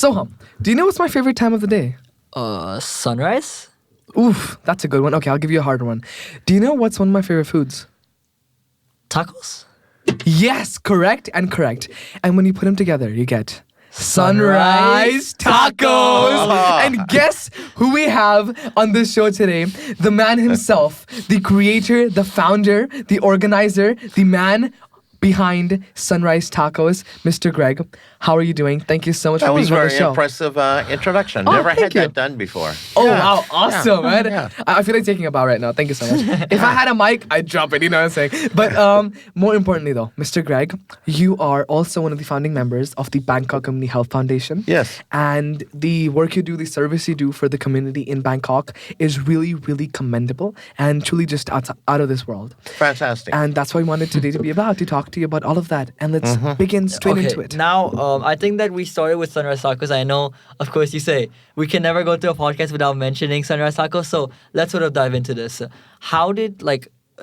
Soham, do you know what's my favorite time of the day? Sunrise? Oof, that's a good one. Okay, I'll give you a harder one. Do you know what's one of my favorite foods? Tacos? Yes, correct and correct. And when you put them together, you get sunrise tacos. And guess who we have on this show today? The man himself, the creator, the founder, the organizer, the man behind Sunrise Tacos, Mr. Greg. How are you doing? Thank you so much That for was being on the very show. impressive introduction. Oh, Never had thank you. that done before. Oh, Yeah. wow. Awesome, man. Yeah. I feel like taking a bow right now. Thank you so much. If I had a mic, I'd drop it. You know what I'm saying? But more importantly, though, Mr. Greg, you are also one of the founding members of the Bangkok Community Help Foundation. Yes. And the work you do, the service you do for the community in Bangkok is really, really commendable and truly just out of this world. Fantastic. And that's what we wanted today to be about, to talk to you about all of that. And let's begin straight into it. Now, I think that we started with Sunrise Tacos. I know, of course, you say we can never go to a podcast without mentioning Sunrise Tacos. So let's sort of dive into this. How did,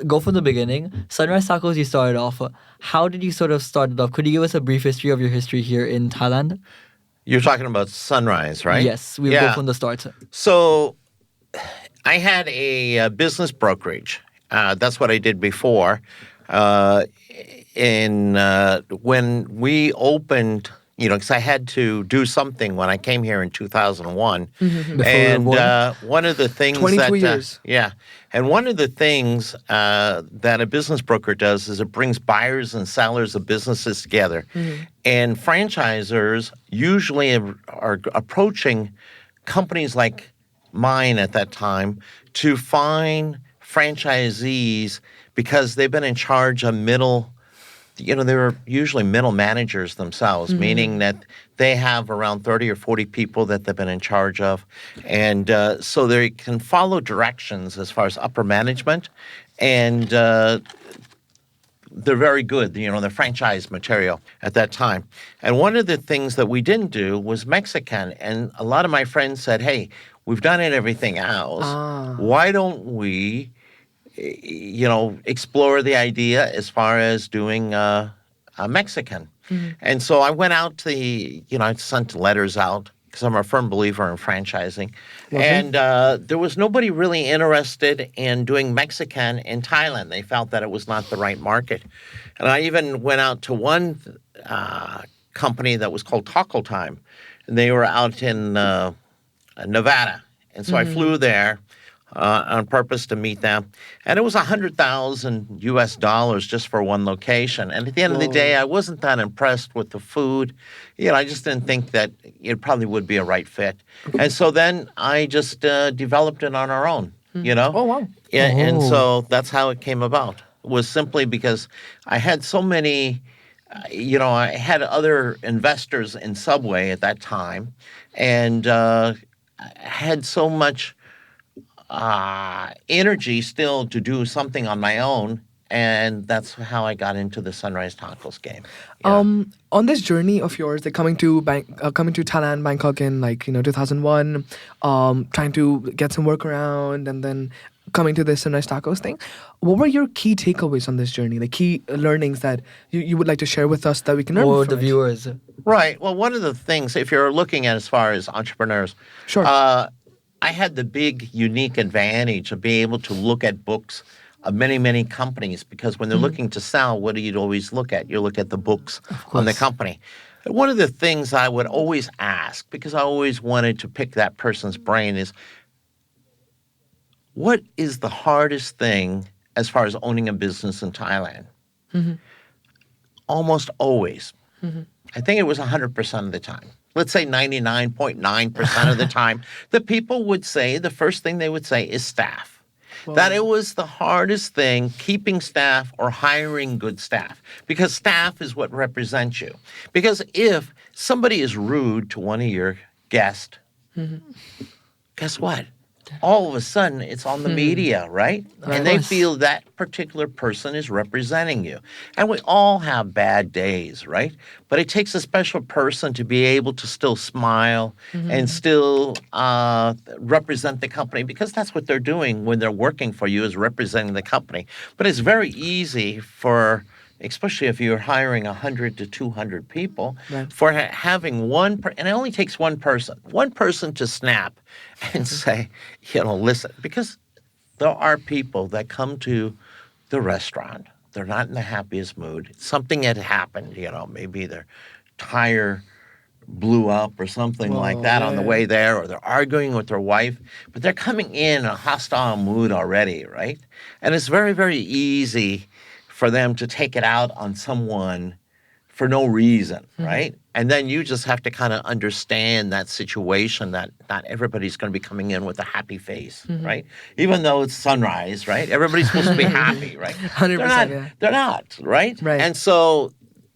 go from the beginning, Sunrise Tacos you started off, how did you sort of start it off? Could you give us a brief history of your history here in Thailand? You're talking about Sunrise, right? Yes, we'll go from the start. So I had a business brokerage. That's what I did before. When we opened, because I had to do something when I came here in 2001. And one of the things 22 years. And one of the things that a business broker does is it brings buyers and sellers of businesses together. And franchisors usually are approaching companies like mine at that time to find franchisees because they've been in charge of they were usually middle managers themselves, meaning that they have around 30 or 40 people that they've been in charge of. And so they can follow directions as far as upper management. And they're very good, the franchise material at that time. And one of the things that we didn't do was Mexican. And a lot of my friends said, hey, we've done it everything else. Why don't we explore the idea as far as doing a Mexican. And so I went out to I sent letters out because I'm a firm believer in franchising. And there was nobody really interested in doing Mexican in Thailand. They felt that it was not the right market. And I even went out to one company that was called Taco Time. And they were out in Nevada. And so I flew there on purpose to meet them. And it was $100,000 just for one location. And at the end of the day, I wasn't that impressed with the food. I just didn't think that it probably would be a right fit. And so then I just developed it on our own, Oh, wow. And so that's how it came about. It was simply because I had so many, I had other investors in Subway at that time. And I had so much energy still to do something on my own, and that's how I got into the Sunrise Tacos game. On this journey of yours, coming to Thailand, Bangkok in 2001, trying to get some work around, and then coming to this Sunrise Tacos thing, what were your key takeaways on this journey? Key learnings that you would like to share with us that we can learn Or from the it? viewers. Right. Well, one of the things, if you're looking at as far as entrepreneurs, Sure. I had the big, unique advantage of being able to look at books of many, many companies because when they're looking to sell, what do you always look at? You look at the books on the company. One of the things I would always ask, because I always wanted to pick that person's brain, is what is the hardest thing as far as owning a business in Thailand? Almost always. I think it was 100% of the time. Let's say 99.9% of the time, the people would say, the first thing they would say is staff. Whoa. That it was the hardest thing, keeping staff or hiring good staff, because staff is what represents you. Because if somebody is rude to one of your guests, guess what? All of a sudden, it's on the media, right? And they feel that particular person is representing you. And we all have bad days, right? But it takes a special person to be able to still smile and still represent the company, because that's what they're doing when they're working for you, is representing the company. But it's very easy for especially if you're hiring 100 to 200 people, Right. for having and it only takes one person to snap and say, listen, because there are people that come to the restaurant. They're not in the happiest mood. Something had happened, maybe their tire blew up or something like Whoa, that on the yeah. way there, or they're arguing with their wife, but they're coming in a hostile mood already, right? And it's very, very easy for them to take it out on someone for no reason, right? And then you just have to kind of understand that situation, that not everybody's going to be coming in with a happy face, right? Even though it's sunrise, right? Everybody's supposed to be happy, right? 100%, yeah. They're not, right? Right. And so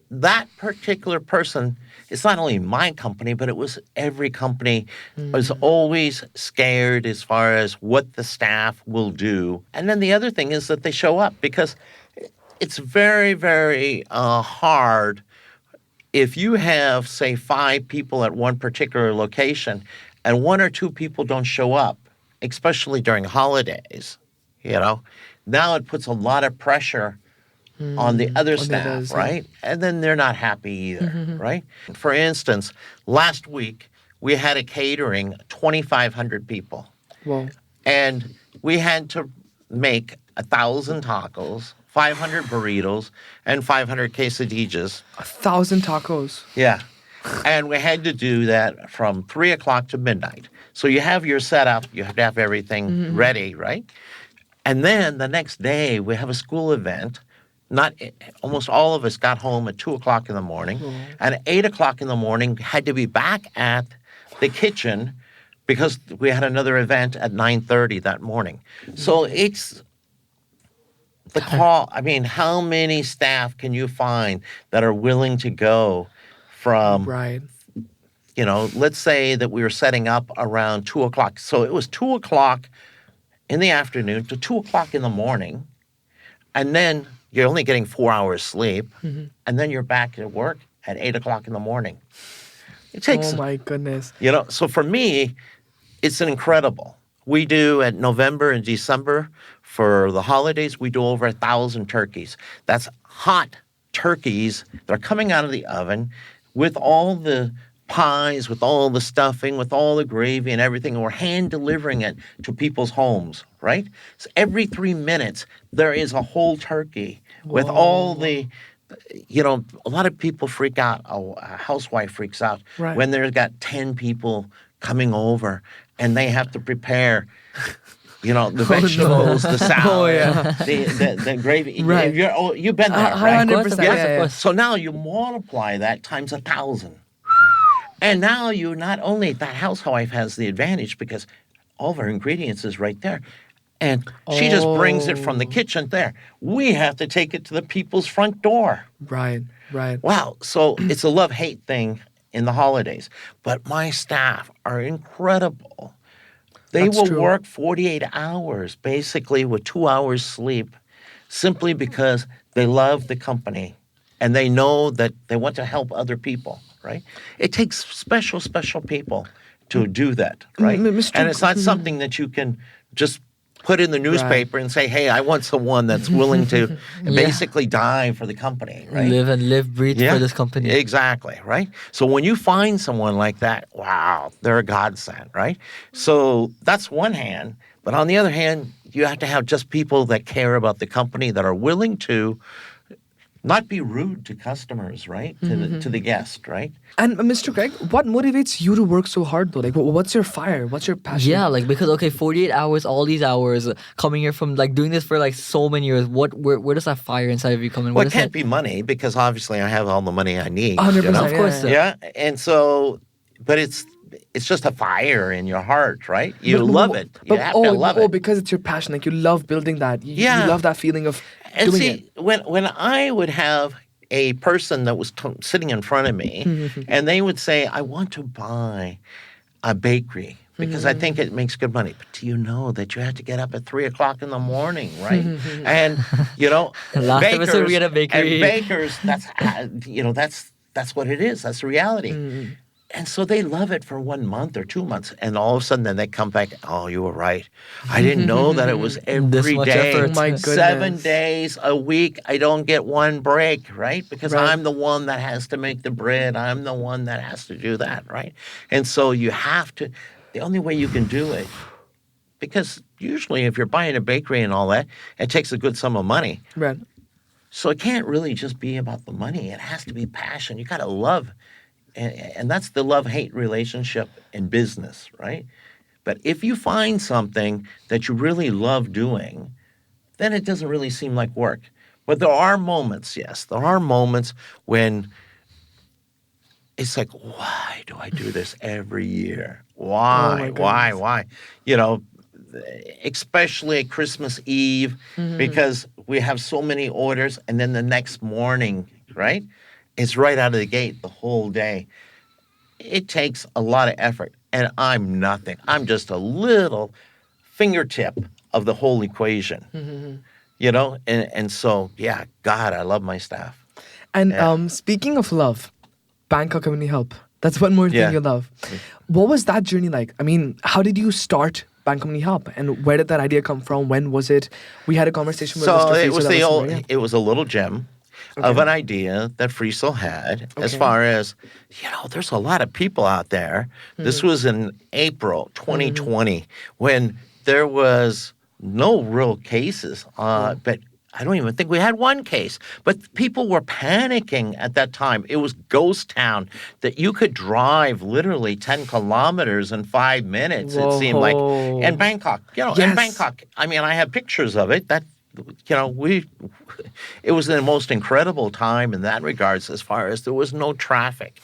that particular person, it's not only my company, but it was every company, was always scared as far as what the staff will do. And then the other thing is that they show up, because it's very, very hard if you have, say, 5 people at one particular location and 1 or 2 people don't show up, especially during holidays, now it puts a lot of pressure on the other staff, others, yeah. right? And then they're not happy either, right? For instance, last week, we had a catering, 2,500 people. Whoa. And we had to make 1,000 tacos, 500 burritos, and 500 quesadillas. 1,000 tacos. Yeah. And we had to do that from 3 o'clock to midnight. So you have your setup, you have to have everything ready, right? And then the next day, we have a school event. Almost all of us got home at 2 o'clock in the morning. And at 8 o'clock in the morning, had to be back at the kitchen because we had another event at 9:30 that morning. So it's the call. I mean, how many staff can you find that are willing to go from, Right. let's say that we were setting up around 2 o'clock. So it was 2 o'clock in the afternoon to 2 o'clock in the morning. And then you're only getting 4 hours sleep. And then you're back at work at 8 o'clock in the morning. It takes, Oh my goodness. so for me, it's incredible. We do at November and December for the holidays, we do over 1,000 turkeys. That's hot turkeys that are coming out of the oven with all the pies, with all the stuffing, with all the gravy and everything, and we're hand delivering it to people's homes, right? So every 3 minutes, there is a whole turkey with all the, a lot of people freak out. A housewife freaks out Right. when they've got 10 people coming over and they have to prepare, the vegetables, the salad, the gravy. Right. You've been there, right? 100%. Yes, Yeah, of yeah. course. So now you multiply that times 1,000. And now you not only, that housewife has the advantage because all of her ingredients is right there. And she just brings it from the kitchen there. We have to take it to the people's front door. Right. Right. Wow. So it's a love-hate thing in the holidays. But my staff are incredible. They That's will true. work 48 hours, basically with 2 hours sleep, simply because they love the company and they know that they want to help other people, right? It takes special, special people to do that, right? Mr. And it's not something that you can just put in the newspaper and say, hey, I want someone that's willing to basically die for the company, right? Live, breathe for this company. Exactly, right? So when you find someone like that, wow, they're a godsend, right? So that's one hand. But on the other hand, you have to have just people that care about the company, that are willing to not be rude to customers, right? To the guest, right? And Mr. Greg, what motivates you to work so hard though? Like, what's your fire? What's your passion? Yeah, because 48 hours, all these hours, coming here from doing this for so many years. Where does that fire inside of you come in? Well, it can't be money because obviously I have all the money I need. 100%. Of course. Yeah, and so, but it's just a fire in your heart, right? You love it. You have to love it. Because it's your passion. Like you love building that. You Yeah. love that feeling of And doing see, it. when I would have a person that was sitting in front of me, and they would say, I want to buy a bakery because I think it makes good money. But do you know that you have to get up at 3 o'clock in the morning, right? And, Last episode we had a bakery. And bakers, that's what it is. That's the reality. And so they love it for 1 month or 2 months. And all of a sudden, then they come back, oh, you were right. I didn't know that it was every much day, effort. Oh my 7 goodness. days a week. I don't get one break, right? Because Right. I'm the one that has to make the bread. I'm the one that has to do that, right? And so you have to, the only way you can do it, because usually if you're buying a bakery and all that, it takes a good sum of money. Right. So it can't really just be about the money. It has to be passion. You got to love. And that's the love-hate relationship in business, right? But if you find something that you really love doing, then it doesn't really seem like work. But there are moments, yes, there are moments when it's like, why do I do this every year? Oh my Why? goodness. You know, especially at Christmas Eve, because we have so many orders, and then the next morning, right? It's right out of the gate the whole day. It takes a lot of effort, and I'm nothing. I'm just a little fingertip of the whole equation, you know? And so, yeah, God, I love my staff. And Yeah. speaking of love, Bangkok Community Help. That's one more thing Yeah. you love. What was that journey like? I mean, how did you start Bangkok Community Help, and where did that idea come from? When was it? We had a conversation with So Mr. it Fraser was that the was old, similar, yeah. it was a little gem of Okay. an idea that Friesel had as Okay. far as, you know, there's a lot of people out there. This was in April 2020 when there was no real cases, but I don't even think we had one case. But people were panicking at that time. It was ghost town that you could drive literally 10 kilometers in 5 minutes, it seemed like. Whoa. In Bangkok, you know, in Yes. Bangkok. I mean, I have pictures of it. That, you know, it was the most incredible time in that regards as far as there was no traffic.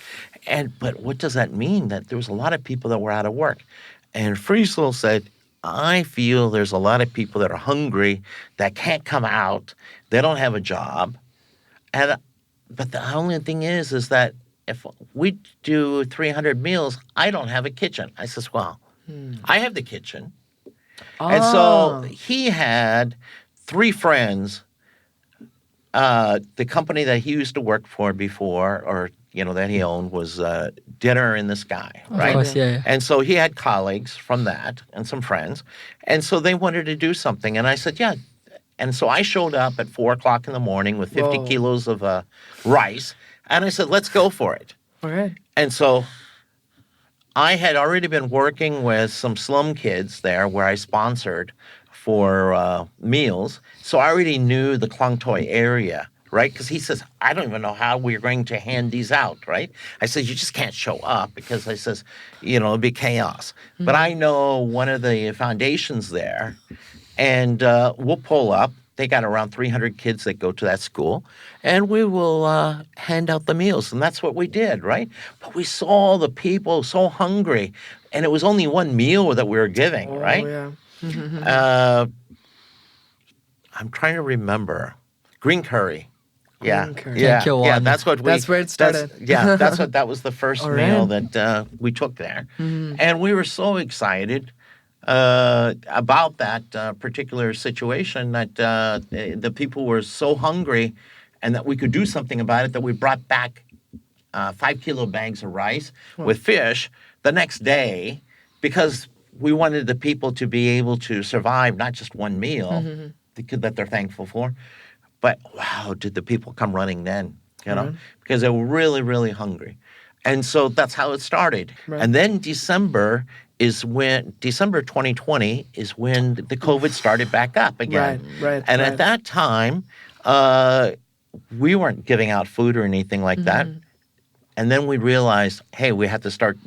But what does that mean? That there was a lot of people that were out of work. And Friesel said, I feel there's a lot of people that are hungry that can't come out. They don't have a job. But the only thing is that if we do 300 meals, I don't have a kitchen. I says, well, I have the kitchen. And so he had 3 friends. The company that he used to work for before, or you know, that he owned, was Dinner in the Sky, Of right? course, yeah. And so he had colleagues from that and some friends, and so they wanted to do something, and I said, yeah. And so I showed up at 4 o'clock in the morning with 50 Whoa. kilos of rice, and I said, let's go for it. All right. And so I had already been working with some slum kids there where I sponsored for meals. So I already knew the Klong Toi area, right? Because he says, I don't even know how we're going to hand these out, right? I said, you just can't show up because I says, you know, it'd be chaos. But I know one of the foundations there, and we'll pull up. They got around 300 kids that go to that school, and we will hand out the meals. And that's what we did, right? But we saw the people so hungry, and it was only one meal that we were giving, Oh, right? yeah. I'm trying to remember. Green curry. Yeah. Green curry. Yeah. Thank you, Yeah, Juan. that's what we That's where it started. that was the first All meal right. that we took there. And we were so excited about that particular situation that the people were so hungry and that we could do something about it that we brought back 5-kilo bags of rice with fish the next day because we wanted the people to be able to survive not just one meal that they're thankful for, but wow, did the people come running then, you know, because they were really, really hungry. And so that's how it started. Right. And then December 2020 is when the COVID started back up again. Right. And at that time, we weren't giving out food or anything like that. And then we realized, hey, we have to start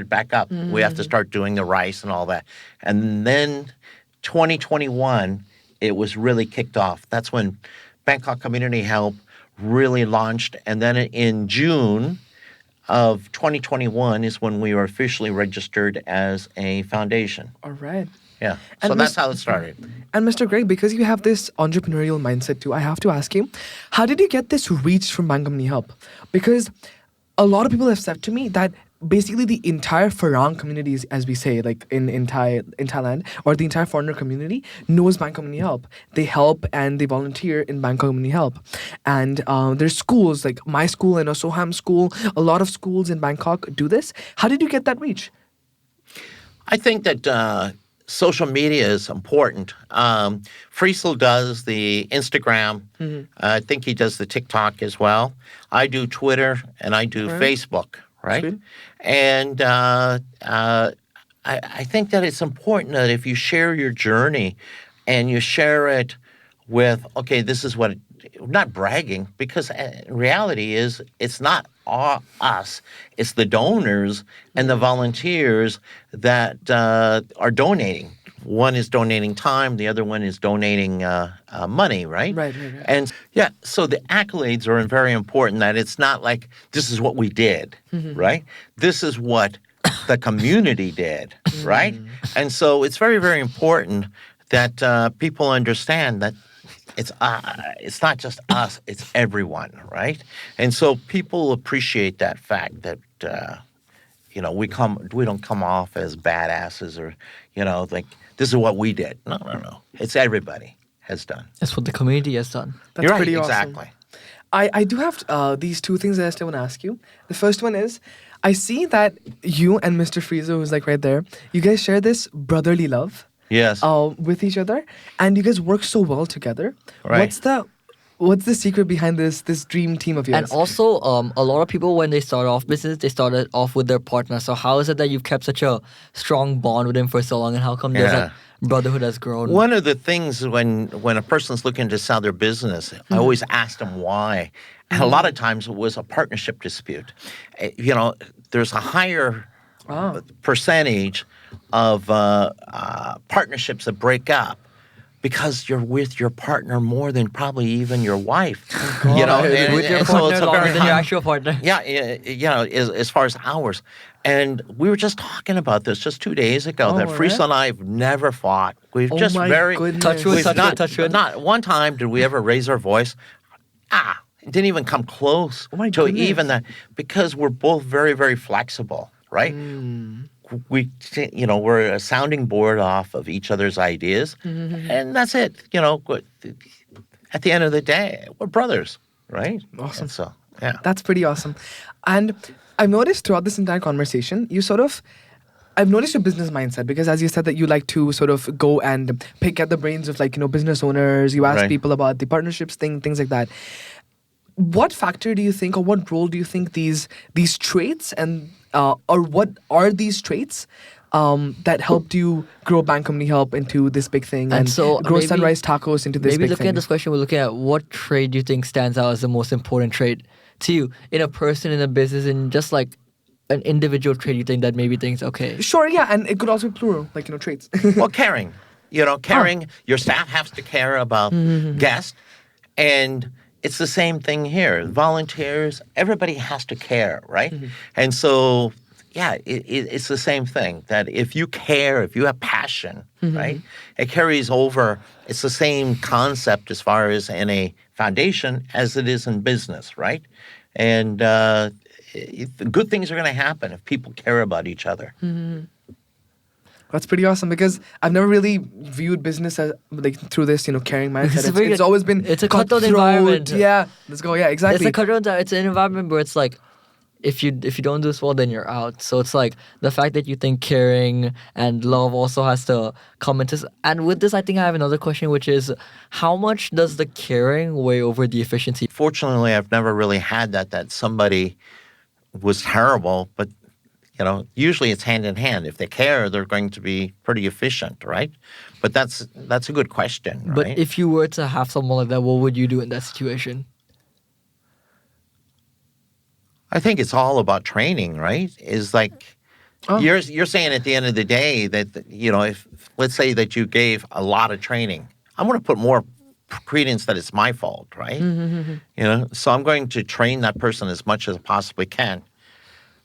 it back up. We have to start doing the rice and all that. And then 2021, it was really kicked off. That's when Bangkok Community Help really launched. And then in June of 2021 is when we were officially registered as a foundation. All right. Yeah. And So that's how it started. And Mr. Greg, because you have this entrepreneurial mindset too, I have to ask you, how did you get this reach from Bangkok Community Help? Because a lot of people have said to me that basically the entire Farang community, as we say, like in Thailand, or the entire foreigner community knows Bangkok Community Help. They help and they volunteer in Bangkok Community Help. And there's schools like my school and Soham school. A lot of schools in Bangkok do this. How did you get that reach? I think that social media is important. Friesel does the Instagram. I think he does the TikTok as well. I do Twitter and I do Facebook, right? Sweet. And I think that it's important that if you share your journey and you share it with, okay, this is what, not bragging, because reality is it's not all us, it's the donors and the volunteers that are donating. One is donating time, the other one is donating money, right? Right. And yeah, so the accolades are very important, that it's not like this is what we did, right? This is what the community did, right? And so it's very, very important that people understand that it's not just us, it's everyone, right? And so people appreciate that fact that we don't come off as badasses or like this is what we did. No. It's everybody has done. That's what the community has done. That's You're right, pretty awesome. exactly. I do have these two things that I still want to ask you. The first one is, I see that you and Mr. Frieza, who's like right there, you guys share this brotherly love. Yes. With each other, and you guys work so well together. Right. What's the secret behind this dream team of yours? And also, a lot of people, when they start off business, they started off with their partner. So how is it that you've kept such a strong bond with him for so long, and how come there's that brotherhood has grown? One of the things when a person's looking to sell their business, I always ask them why. And a lot of times it was a partnership dispute. There's a higher percentage of partnerships that break up because you're with your partner more than probably even your wife. With your partner longer than your actual partner. Yeah, as far as hours. And we were just talking about this just 2 days ago, that Friesa and I have never fought. We've just touch wood. Not one time did we ever raise our voice. It didn't even come close to even that, because we're both very, very flexible, right? We're a sounding board off of each other's ideas, and that's it. At the end of the day, we're brothers, right? Awesome. And so, yeah. That's pretty awesome. And I've noticed throughout this entire conversation, I've noticed your business mindset, because as you said that you like to sort of go and pick at the brains of business owners. You ask people about the partnerships things like that. What factor do you think, or what role do you think these traits and or what are these traits that helped you grow Bangkok Community Help into this big thing, and so grow maybe- Sunrise Tacos into this Maybe big looking thing? at this question, we're looking at what trait do you think stands out as the most important trait to you in a person, in a business, in just like an individual trait you think that maybe thinks, okay. Sure, yeah, and it could also be plural, traits. Well, caring. Caring. Your staff has to care about guests, and it's the same thing here. Volunteers, everybody has to care, right? And so, yeah, it's the same thing. That if you care, if you have passion, right, it carries over. It's the same concept as far as in a foundation as it is in business, right? And good things are going to happen if people care about each other. That's pretty awesome, because I've never really viewed business as through this caring mindset. It's always been it's a cutthroat cutthroat. environment. Yeah, let's go. Yeah, exactly. It's a cutthroat. It's an environment where it's like, if you don't do this well, then you're out. So it's like the fact that you think caring and love also has to come into. And with this, I think I have another question, which is, how much does the caring weigh over the efficiency? Fortunately, I've never really had that somebody was terrible, but usually it's hand in hand. If they care, they're going to be pretty efficient, right? But that's a good question, right? But if you were to have someone like that, what would you do in that situation? I think it's all about training, right? Is like you're saying at the end of the day that if let's say that you gave a lot of training, I'm going to put more credence that it's my fault, right? So I'm going to train that person as much as I possibly can.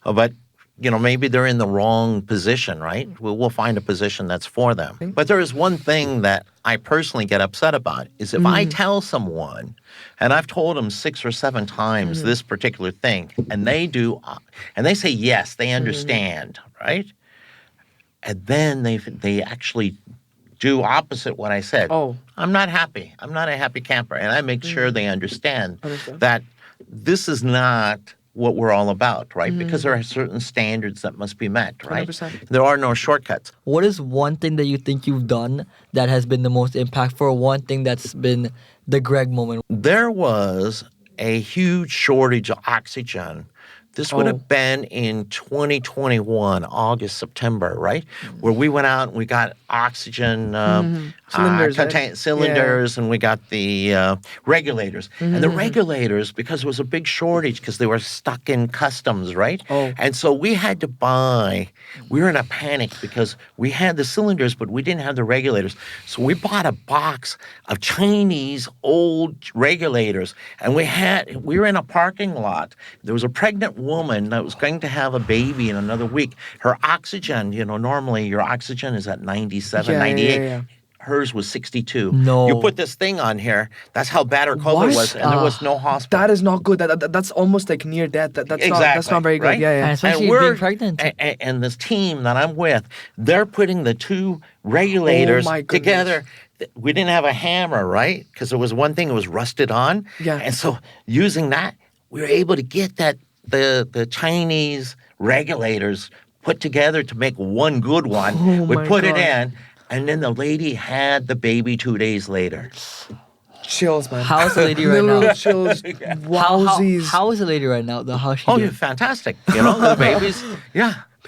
But maybe they're in the wrong position, right? We'll find a position that's for them. But there is one thing that I personally get upset about is if I tell someone, and I've told them 6 or 7 times this particular thing, and they say yes, they understand, right? And then they actually do opposite what I said. Oh. I'm not happy. I'm not a happy camper. And I make sure they understand that this is not what we're all about, right? Because there are certain standards that must be met, right? 100%. There are no shortcuts. What is one thing that you think you've done that has been the most impactful, or one thing that's been the Greg moment? There was a huge shortage of oxygen. This would have been in 2021, August, September, right? Where we went out and we got oxygen cylinders, and we got the regulators. And the regulators, because it was a big shortage, because they were stuck in customs, right? And so we had to buy. We were in a panic because we had the cylinders, but we didn't have the regulators. So we bought a box of Chinese old regulators, and we were in a parking lot. There was a pregnant woman that was going to have a baby in another week. Her oxygen, normally your oxygen is at 97, 98. Yeah. Hers was 62. No. You put this thing on here. That's how bad her COVID was, and there was no hospital. That is not good. That's almost like near death. That's not very good. Right? Yeah. And especially being pregnant. And this team that I'm with, they're putting the 2 regulators together. We didn't have a hammer, right? Because it was one thing, it was rusted on. Yeah. And so using that, we were able to get the Chinese regulators put together to make one good one. We put it in, and then the lady had the baby 2 days later. Chills, man. How's the lady right now? Literal chills. Wowsies. How is the lady right now? How's she Oh, doing? yeah, fantastic. The baby's,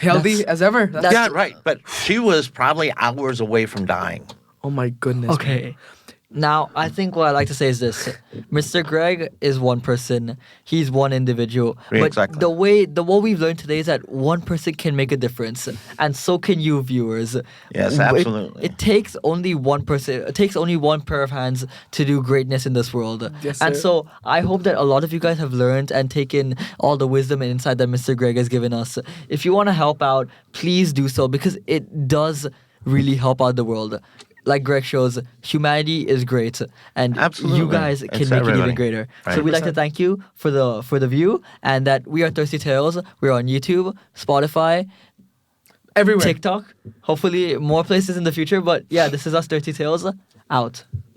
Healthy as ever. Yeah, right. But she was probably hours away from dying. Oh my goodness. Okay. Now, I think what I like to say is this. Mr. Greg is one person. He's one individual. Exactly. But what we've learned today is that one person can make a difference. And so can you, viewers. Yes, absolutely. It takes only one person. It takes only one pair of hands to do greatness in this world. Yes, and sir. so I hope that a lot of you guys have learned and taken all the wisdom and insight that Mr. Greg has given us. If you want to help out, please do so, because it does really help out the world. Like Greg shows, humanity is great, and Absolutely. you guys can It's make it everybody. even greater. Right. So we'd like to thank you for the view, and that we are Thirsty Tales. We're on YouTube, Spotify, Everywhere. TikTok, hopefully more places in the future. But yeah, this is us, Thirsty Tales, out.